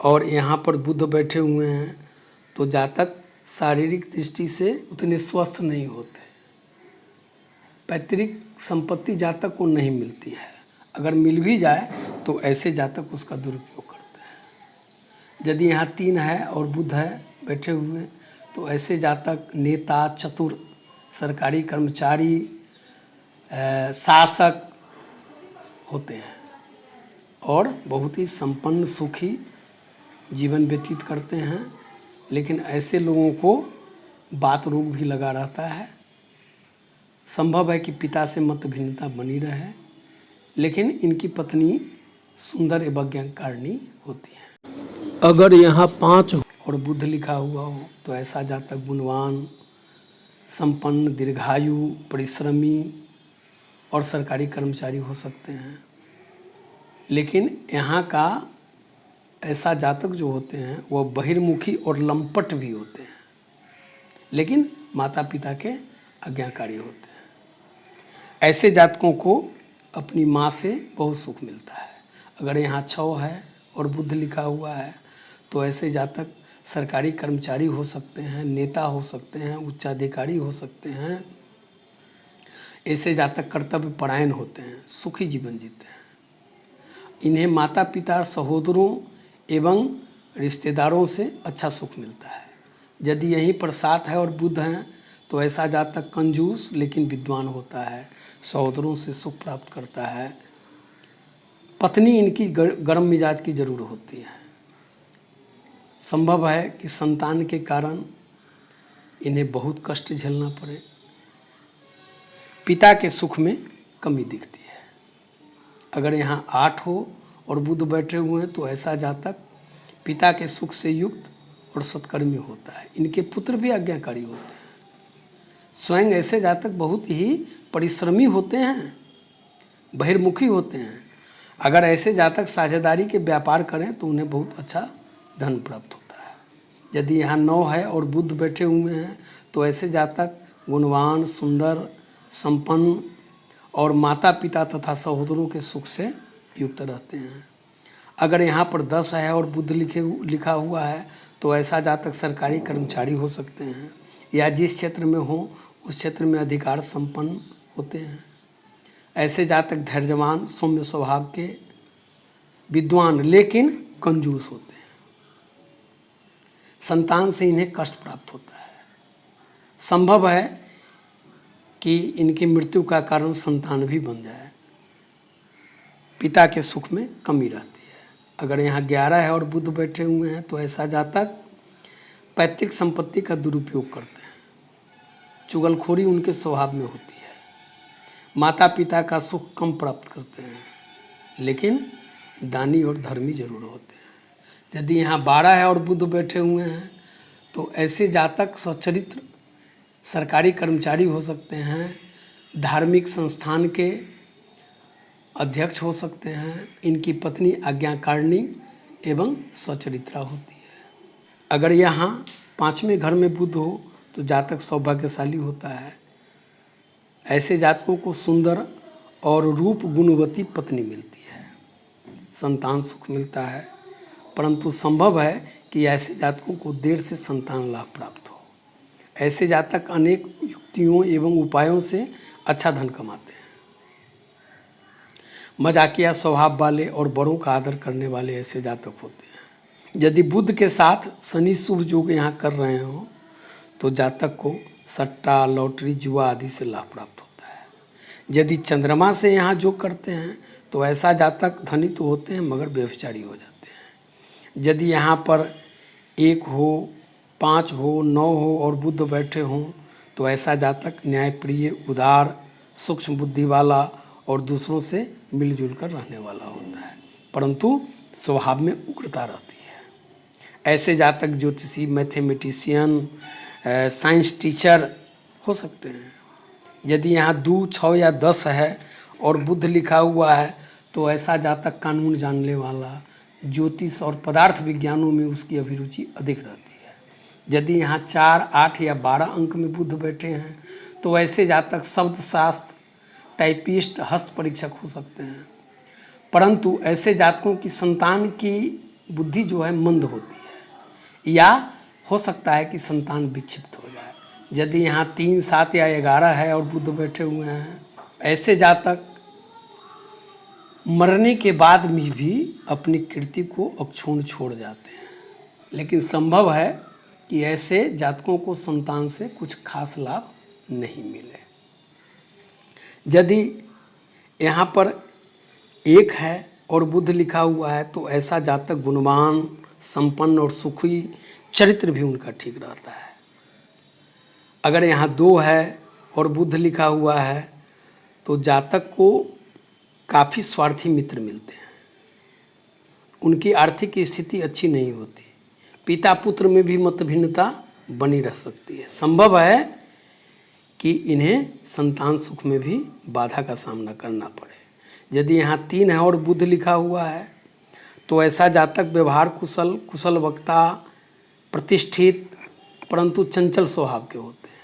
Speaker 1: और यहाँ पर बुध बैठे हुए हैं तो जातक शारीरिक दृष्टि से उतने स्वस्थ नहीं होते। पैतृक संपत्ति जातक को नहीं मिलती है। अगर मिल भी जाए तो ऐसे जातक उसका दुरुपयोग करते हैं। यदि यहाँ 3 है और बुध है बैठे हुए तो ऐसे जातक नेता, चतुर, सरकारी कर्मचारी, शासक होते हैं और बहुत ही संपन्न सुखी जीवन व्यतीत करते हैं। लेकिन ऐसे लोगों को बात रोग भी लगा रहता है। संभव है कि पिता से मतभिन्नता बनी रहे, लेकिन इनकी पत्नी सुंदर एवं ज्ञानकारिणी होती है। अगर यहाँ 5 और बुध लिखा हुआ हो तो ऐसा जातक गुणवान, संपन्न, दीर्घायु, परिश्रमी और सरकारी कर्मचारी हो सकते हैं। लेकिन यहाँ का ऐसा जातक जो होते हैं वह बहिर्मुखी और लंपट भी होते हैं, लेकिन माता पिता के आज्ञाकारी होते हैं। ऐसे जातकों को अपनी माँ से बहुत सुख मिलता है। अगर यहाँ 6 है और बुध लिखा हुआ है तो ऐसे जातक सरकारी कर्मचारी हो सकते हैं, नेता हो सकते हैं, उच्चाधिकारी हो सकते हैं। ऐसे जातक कर्तव्य परायण होते हैं, सुखी जीवन जीते हैं। इन्हें माता पिता, सहोदरों एवं रिश्तेदारों से अच्छा सुख मिलता है। यदि यहीं पर 7 है और बुध हैं तो ऐसा जातक कंजूस लेकिन विद्वान होता है, सहोदरों से सुख प्राप्त करता है। पत्नी इनकी गर्म मिजाज की जरूर होती है। संभव है कि संतान के कारण इन्हें बहुत कष्ट झेलना पड़े। पिता के सुख में कमी दिखती है। अगर यहाँ 8 हो और बुध बैठे हुए हैं तो ऐसा जातक पिता के सुख से युक्त और सत्कर्मी होता है। इनके पुत्र भी आज्ञाकारी होते हैं। स्वयं ऐसे जातक बहुत ही परिश्रमी होते हैं, बहिर्मुखी होते हैं। अगर ऐसे जातक साझेदारी के व्यापार करें तो उन्हें बहुत अच्छा धन प्राप्त होता है। यदि यहाँ 9 है और बुध बैठे हुए हैं तो ऐसे जातक गुणवान, सुंदर, संपन्न और माता पिता तथा सहोदरों के सुख से युक्त रहते हैं। अगर यहाँ पर 10 है और बुध लिखा हुआ है तो ऐसा जातक सरकारी कर्मचारी हो सकते हैं या जिस क्षेत्र में हो उस क्षेत्र में अधिकार संपन्न होते हैं। ऐसे जातक धैर्यवान, सौम्य स्वभाव के, विद्वान लेकिन कंजूस होते हैं। संतान से इन्हें कष्ट प्राप्त होता है। संभव है कि इनकी मृत्यु का कारण संतान भी बन जाए। पिता के सुख में कमी रहती है। अगर यहाँ 11 है और बुध बैठे हुए हैं तो ऐसा जातक पैतृक संपत्ति का दुरुपयोग करते हैं। चुगलखोरी उनके स्वभाव में होती है। माता पिता का सुख कम प्राप्त करते हैं लेकिन दानी और धर्मी जरूर होते हैं। यदि यहाँ 12 है और बुध बैठे हुए हैं तो ऐसे जातक सच्चरित्र सरकारी कर्मचारी हो सकते हैं, धार्मिक संस्थान के अध्यक्ष हो सकते हैं। इनकी पत्नी आज्ञाकारिणी एवं सच्चरित्रा होती है। अगर यहाँ 5वें घर में बुध हो तो जातक सौभाग्यशाली होता है। ऐसे जातकों को सुंदर और रूप गुणवती पत्नी मिलती है, संतान सुख मिलता है, परंतु संभव है कि ऐसे जातकों को देर से संतान लाभ प्राप्त हो। ऐसे जातक अनेक युक्तियों एवं उपायों से अच्छा धन कमाते हैं। मजाकिया स्वभाव वाले और बड़ों का आदर करने वाले ऐसे जातक होते हैं। यदि बुध के साथ शनि शुभ योग यहाँ कर रहे हो तो जातक को सट्टा, लॉटरी, जुआ आदि से लाभ प्राप्त होता है। यदि चंद्रमा से यहाँ योग करते हैं तो ऐसा जातक धनी तो होते हैं मगर व्यभिचारी हो जाते हैं। यदि यहाँ पर 1 हो, 5 हो, 9 हो और बुध बैठे हों तो ऐसा जातक न्यायप्रिय, उदार, सूक्ष्म बुद्धि वाला और दूसरों से मिलजुल कर रहने वाला होता है, परंतु स्वभाव में उग्रता रहती है। ऐसे जातक ज्योतिषी, मैथमेटिशियन, साइंस टीचर हो सकते हैं। यदि यहाँ 2, 6 या 10 है और बुध लिखा हुआ है तो ऐसा जातक कानून जानने वाला, ज्योतिष और पदार्थ विज्ञानों में उसकी अभिरुचि अधिक रहती है। यदि यहाँ 4, 8 या 12 अंक में बुध बैठे हैं तो ऐसे जातक शब्दशास्त्र, टाइपिस्ट, हस्त परीक्षक हो सकते हैं, परंतु ऐसे जातकों की संतान की बुद्धि जो है मंद होती है या हो सकता है कि संतान विक्षिप्त हो जाए। यदि यहाँ 3, 7 या 11 है और बुध बैठे हुए हैं, ऐसे जातक मरने के बाद में भी अपनी कीर्ति को अक्षुण्ण छोड़ जाते हैं। लेकिन संभव है कि ऐसे जातकों को संतान से कुछ खास लाभ नहीं मिले। यदि यहाँ पर 1 है और बुध लिखा हुआ है तो ऐसा जातक गुणवान, संपन्न और सुखी, चरित्र भी उनका ठीक रहता है। अगर यहाँ 2 है और बुध लिखा हुआ है तो जातक को काफ़ी स्वार्थी मित्र मिलते हैं। उनकी आर्थिक स्थिति अच्छी नहीं होती। पिता पुत्र में भी मतभिन्नता बनी रह सकती है। संभव है कि इन्हें संतान सुख में भी बाधा का सामना करना पड़े। यदि यहाँ 3 है और बुध लिखा हुआ है तो ऐसा जातक व्यवहार कुशल, कुशल वक्ता, प्रतिष्ठित परंतु चंचल स्वभाव के होते हैं।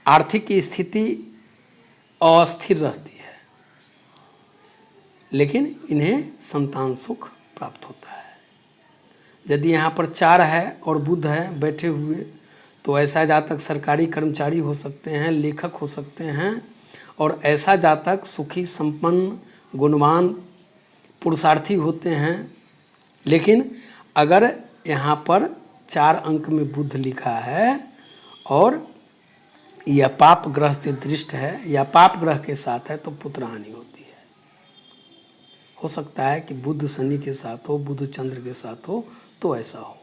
Speaker 1: आर्थिक स्थिति अस्थिर रहती है लेकिन इन्हें संतान सुख प्राप्त होता है। यदि यहाँ पर 4 है और बुध है बैठे हुए तो ऐसा जातक सरकारी कर्मचारी हो सकते हैं, लेखक हो सकते हैं और ऐसा जातक सुखी, संपन्न, गुणवान, पुरुषार्थी होते हैं। लेकिन अगर यहाँ पर 4 अंक में बुध लिखा है और यह पाप ग्रह से दृष्ट है या पाप ग्रह के साथ है तो पुत्र हानि होती है। हो सकता है कि बुध शनि के साथ हो, बुध चंद्र के साथ हो तो ऐसा हो।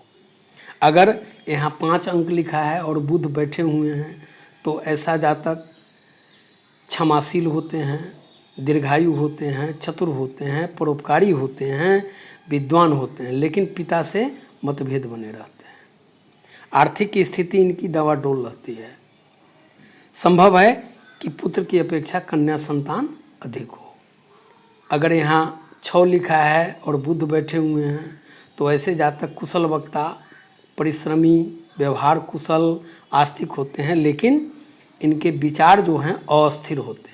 Speaker 1: अगर यहाँ 5 अंक लिखा है और बुध बैठे हुए हैं तो ऐसा जातक क्षमाशील होते हैं, दीर्घायु होते हैं, चतुर होते हैं, परोपकारी होते हैं, विद्वान होते हैं, लेकिन पिता से मतभेद बने रहते हैं। आर्थिक स्थिति इनकी डवाडोल रहती है। संभव है कि पुत्र की अपेक्षा कन्या संतान अधिक हो। अगर यहाँ 6 लिखा है और बुध बैठे हुए हैं तो ऐसे जातक कुशल वक्ता, परिश्रमी, व्यवहार कुशल, आस्तिक होते हैं, लेकिन इनके विचार जो हैं अस्थिर होते हैं।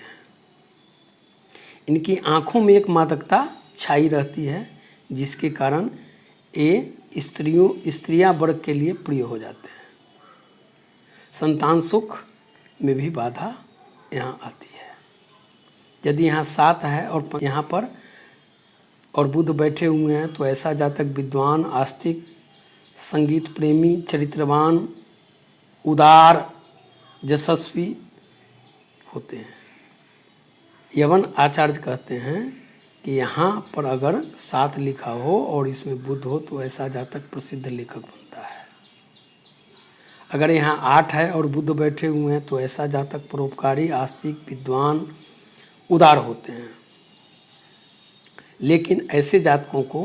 Speaker 1: इनकी आंखों में एक मादकता छाई रहती है, जिसके कारण ये स्त्रियां वर्ग के लिए प्रिय हो जाते हैं। संतान सुख में भी बाधा यहाँ आती है। यदि यहाँ 7 है और यहाँ पर और बुध बैठे हुए हैं तो ऐसा जातक विद्वान, आस्तिक, संगीत प्रेमी, चरित्रवान, उदार, यशस्वी होते हैं। यवन आचार्य कहते हैं कि यहाँ पर अगर 7 लिखा हो और इसमें बुध हो तो ऐसा जातक प्रसिद्ध लेखक बनता है। अगर यहाँ 8 है और बुध बैठे हुए हैं तो ऐसा जातक परोपकारी, आस्तिक, विद्वान, उदार होते हैं। लेकिन ऐसे जातकों को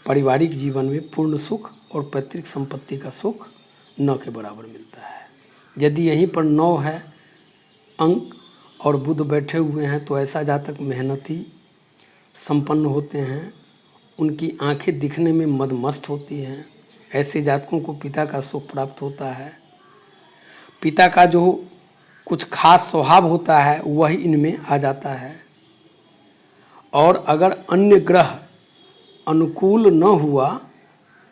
Speaker 1: पारिवारिक जीवन में पूर्ण सुख और पैतृक संपत्ति का सुख न के बराबर मिलता है। यदि यहीं पर 9 है अंक और बुध बैठे हुए हैं तो ऐसा जातक मेहनती, संपन्न होते हैं। उनकी आंखें दिखने में मदमस्त होती हैं। ऐसे जातकों को पिता का सुख प्राप्त होता है। पिता का जो कुछ खास स्वभाव होता है वह इनमें आ जाता है। और अगर अन्य ग्रह अनुकूल न हुआ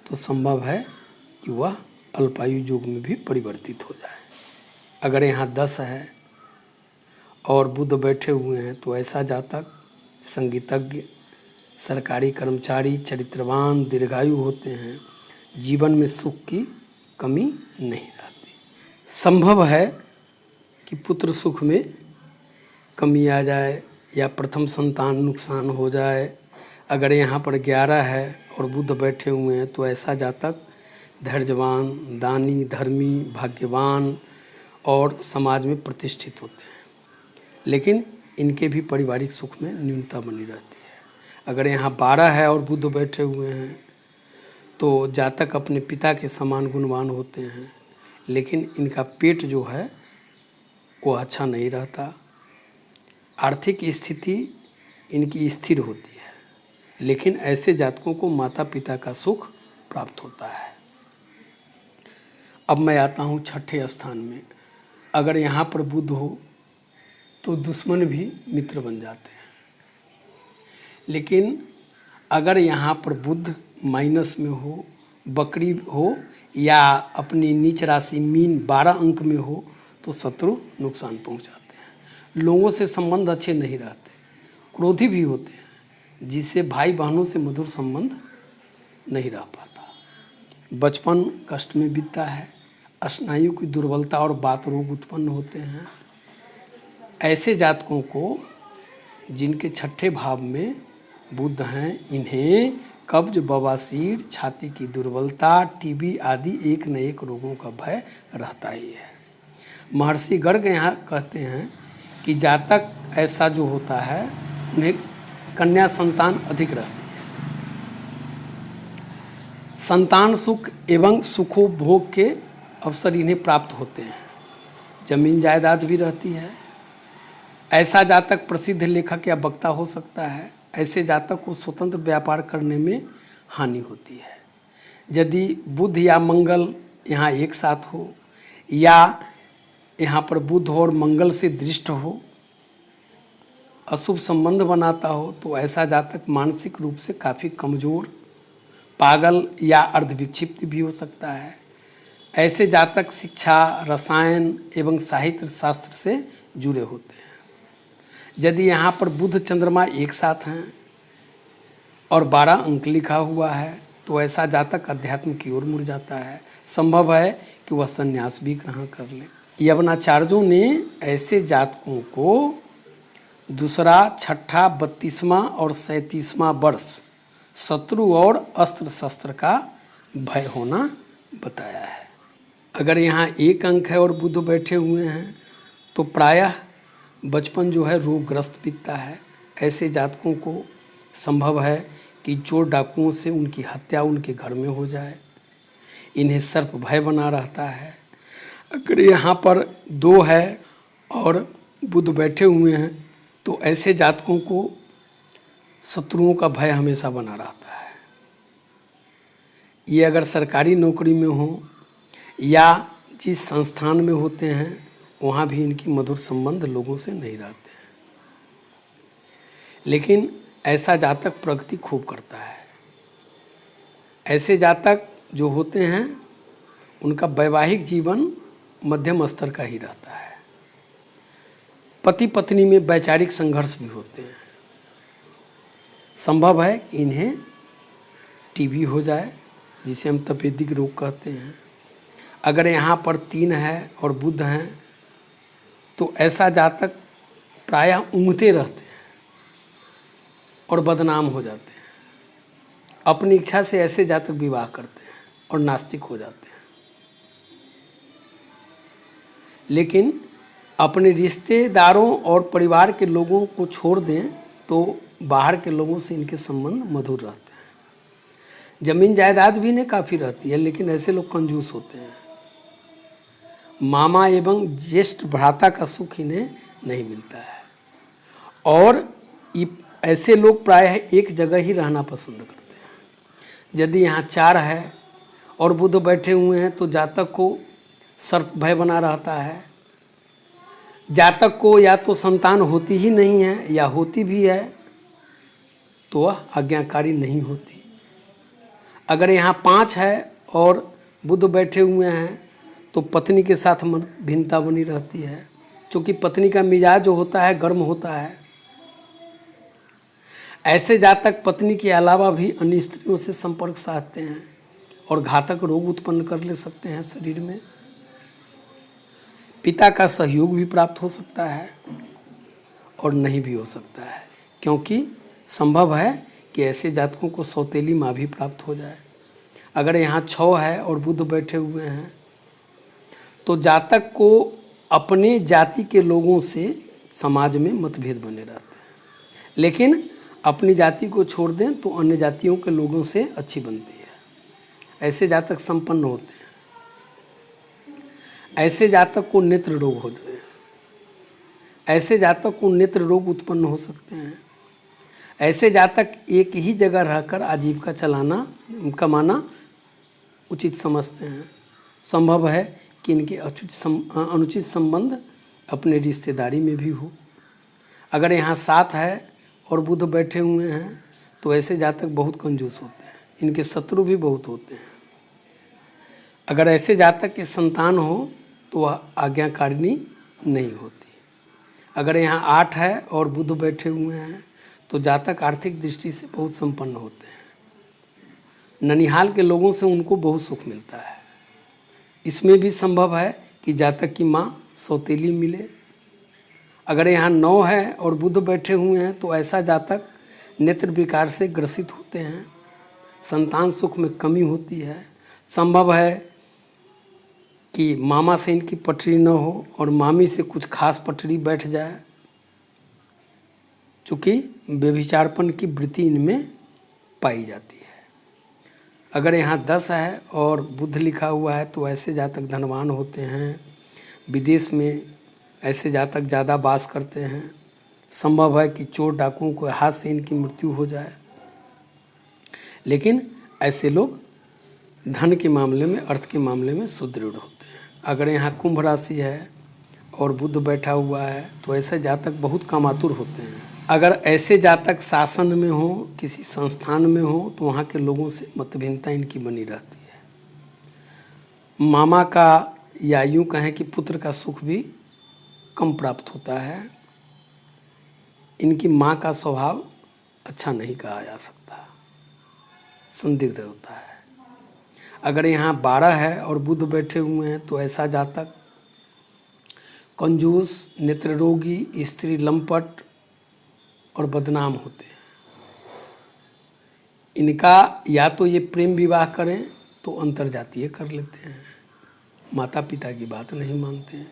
Speaker 1: तो संभव है कि वह अल्पायु युग में भी परिवर्तित हो जाए। अगर यहाँ 10 है और बुध बैठे हुए हैं तो ऐसा जातक संगीतज्ञ, सरकारी कर्मचारी, चरित्रवान, दीर्घायु होते हैं। जीवन में सुख की कमी नहीं रहती। संभव है कि पुत्र सुख में कमी आ जाए या प्रथम संतान नुकसान हो जाए। अगर यहाँ पर 11 है और बुध बैठे हुए हैं तो ऐसा जातक धैर्यवान, दानी, धर्मी, भाग्यवान और समाज में प्रतिष्ठित होते हैं, लेकिन इनके भी पारिवारिक सुख में न्यूनता बनी रहती है। अगर यहाँ 12 है और बुध बैठे हुए हैं तो जातक अपने पिता के समान गुणवान होते हैं, लेकिन इनका पेट जो है वो अच्छा नहीं रहता। आर्थिक स्थिति इनकी स्थिर होती है, लेकिन ऐसे जातकों को माता पिता का सुख प्राप्त होता है। अब मैं आता हूँ 6ठे स्थान में। अगर यहाँ पर बुध हो तो दुश्मन भी मित्र बन जाते हैं, लेकिन अगर यहाँ पर बुध माइनस में हो, बकरी हो या अपनी नीच राशि मीन 12 अंक में हो तो शत्रु नुकसान पहुँचाते हैं। लोगों से संबंध अच्छे नहीं रहते, क्रोधी भी होते हैं, जिससे भाई बहनों से मधुर संबंध नहीं रह पाता। बचपन कष्ट में बीतता है। स्नायु की दुर्बलता और बात रोग उत्पन्न होते हैं। ऐसे जातकों को जिनके 6ठे भाव में बुध हैं, इन्हें कब्ज, बवासीर, छाती की दुर्बलता, टीबी आदि एक न एक रोगों का भय रहता ही है। महर्षि गर्ग यहाँ कहते हैं कि जातक ऐसा जो होता है उन्हें कन्या संतान अधिक रहती है। संतान सुख एवं सुखोभोग के अवसर इन्हें प्राप्त होते हैं। जमीन जायदाद भी रहती है। ऐसा जातक प्रसिद्ध लेखक या वक्ता हो सकता है। ऐसे जातक को स्वतंत्र व्यापार करने में हानि होती है। यदि बुध या मंगल यहाँ एक साथ हो या यहाँ पर बुध और मंगल से दृष्ट हो, अशुभ संबंध बनाता हो, तो ऐसा जातक मानसिक रूप से काफ़ी कमज़ोर, पागल या अर्धविक्षिप्त भी हो सकता है। ऐसे जातक शिक्षा, रसायन एवं साहित्य शास्त्र से जुड़े होते हैं। यदि यहाँ पर बुध चंद्रमा एक साथ हैं और 12 अंक लिखा हुआ है तो ऐसा जातक अध्यात्म की ओर मुड़ जाता है। संभव है कि वह संन्यास भी ग्रहण कर ले। यवनाचार्यों ने ऐसे जातकों को दूसरा, छठा, 32वां और 37वां वर्ष शत्रु और अस्त्र शस्त्र का भय होना बताया है। अगर यहाँ 1 अंक है और बुध बैठे हुए हैं तो प्रायः बचपन जो है रोगग्रस्त बीतता है। ऐसे जातकों को संभव है कि चोर डाकुओं से उनकी हत्या उनके घर में हो जाए। इन्हें सर्प भय बना रहता है। अगर यहाँ पर 2 है और बुध बैठे हुए हैं तो ऐसे जातकों को शत्रुओं का भय हमेशा बना रहता है। ये अगर सरकारी नौकरी में हो या जिस संस्थान में होते हैं वहाँ भी इनकी मधुर संबंध लोगों से नहीं रहते हैं। लेकिन ऐसा जातक प्रगति खूब करता है। ऐसे जातक जो होते हैं उनका वैवाहिक जीवन मध्यम स्तर का ही रहता है। पति पत्नी में वैचारिक संघर्ष भी होते हैं। संभव है कि इन्हें टीबी हो जाए, जिसे हम तपेदिक रोग कहते हैं। अगर यहाँ पर 3 है और बुध हैं तो ऐसा जातक प्रायः ऊँघते रहते हैं और बदनाम हो जाते हैं। अपनी इच्छा से ऐसे जातक विवाह करते हैं और नास्तिक हो जाते हैं। लेकिन अपने रिश्तेदारों और परिवार के लोगों को छोड़ दें तो बाहर के लोगों से इनके संबंध मधुर रहते हैं। जमीन जायदाद भी इन्हें काफ़ी रहती है, लेकिन ऐसे लोग कंजूस होते हैं। मामा एवं ज्येष्ठ भ्राता का सुख इन्हें नहीं मिलता है और ऐसे लोग प्रायः एक जगह ही रहना पसंद करते हैं। यदि यहाँ 4 है और बुध बैठे हुए हैं तो जातक को सर्प भय बना रहता है। जातक को या तो संतान होती ही नहीं है या होती भी है तो वह आज्ञाकारी नहीं होती। अगर यहाँ 5 है और बुध बैठे हुए हैं तो पत्नी के साथ भिन्नता बनी रहती है, क्योंकि पत्नी का मिजाज जो होता है गर्म होता है। ऐसे जातक पत्नी के अलावा भी अन्य स्त्रियों से संपर्क साधते हैं और घातक रोग उत्पन्न कर ले सकते हैं शरीर में। पिता का सहयोग भी प्राप्त हो सकता है और नहीं भी हो सकता है, क्योंकि संभव है कि ऐसे जातकों को सौतेली माँ भी प्राप्त हो जाए। अगर यहाँ 6 है और बुध बैठे हुए हैं तो जातक को अपने जाति के लोगों से समाज में मतभेद बने रहते हैं, लेकिन अपनी जाति को छोड़ दें तो अन्य जातियों के लोगों से अच्छी बनती है। ऐसे जातक संपन्न होते हैं। ऐसे जातक को नेत्र रोग होते हैं। ऐसे जातक को नेत्र रोग उत्पन्न हो सकते हैं। ऐसे जातक एक ही जगह रहकर आजीविका कमाना उचित समझते हैं। संभव है कि इनके अनुचित संबंध अपने रिश्तेदारी में भी हो। अगर यहाँ 7 है और बुध बैठे हुए हैं तो ऐसे जातक बहुत कंजूस होते हैं। इनके शत्रु भी बहुत होते हैं। अगर ऐसे जातक के संतान हो तो वह आज्ञाकारिणी नहीं होती। अगर यहाँ 8 है और बुध बैठे हुए हैं तो जातक आर्थिक दृष्टि से बहुत संपन्न होते हैं। ननिहाल के लोगों से उनको बहुत सुख मिलता है। इसमें भी संभव है कि जातक की माँ सौतेली मिले। अगर यहाँ 9 है और बुध बैठे हुए हैं तो ऐसा जातक नेत्र विकार से ग्रसित होते हैं। संतान सुख में कमी होती है। संभव है कि मामा से इनकी पटरी न हो और मामी से कुछ खास पटरी बैठ जाए, चूँकि व्यभिचारपन की वृत्ति इनमें पाई जाती है। अगर यहाँ 10 है और बुध लिखा हुआ है तो ऐसे जातक धनवान होते हैं। विदेश में ऐसे जातक ज़्यादा वास करते हैं। संभव है कि चोर डाकुओं के हाथ से इनकी मृत्यु हो जाए, लेकिन ऐसे लोग धन के मामले में, अर्थ के मामले में सुदृढ़ होते हैं। अगर यहाँ कुंभ राशि है और बुध बैठा हुआ है तो ऐसे जातक बहुत कामातुर होते हैं। अगर ऐसे जातक शासन में हो, किसी संस्थान में हो तो वहाँ के लोगों से मतभिन्नता इनकी बनी रहती है। मामा का या यूँ कहें कि पुत्र का सुख भी कम प्राप्त होता है। इनकी माँ का स्वभाव अच्छा नहीं कहा जा सकता, संदिग्ध होता है। अगर यहाँ 12 है और बुध बैठे हुए हैं तो ऐसा जातक कंजूस, नेत्र रोगी, स्त्री लंपट और बदनाम होते हैं। इनका या तो ये प्रेम विवाह करें तो अंतर्जातीय कर लेते हैं। माता पिता की बात नहीं मानते,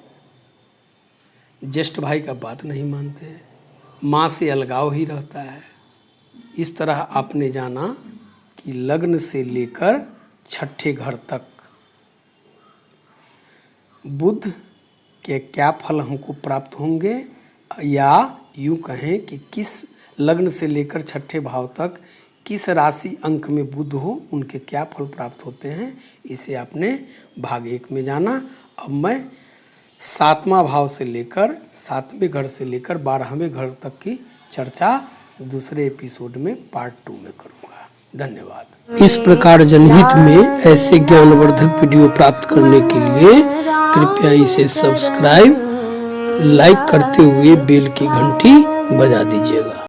Speaker 1: ज्येष्ठ भाई का बात नहीं मानते, माँ से अलगाव ही रहता है। इस तरह आपने जाना कि लग्न से लेकर छठे घर तक बुध के क्या फल हमको प्राप्त होंगे, या यूँ कहें कि किस लग्न से लेकर छठे भाव तक किस राशि अंक में बुध हो उनके क्या फल प्राप्त होते हैं, इसे आपने भाग 1 में जाना। अब मैं 7वां भाव से लेकर 7वें घर से लेकर 12वें घर तक की चर्चा दूसरे एपिसोड में पार्ट 2 में करूँगा। धन्यवाद। इस प्रकार जनहित में ऐसे ज्ञानवर्धक वीडियो प्राप्त करने के लिए कृपया इसे सब्सक्राइब, लाइक करते हुए बेल की घंटी बजा दीजिएगा।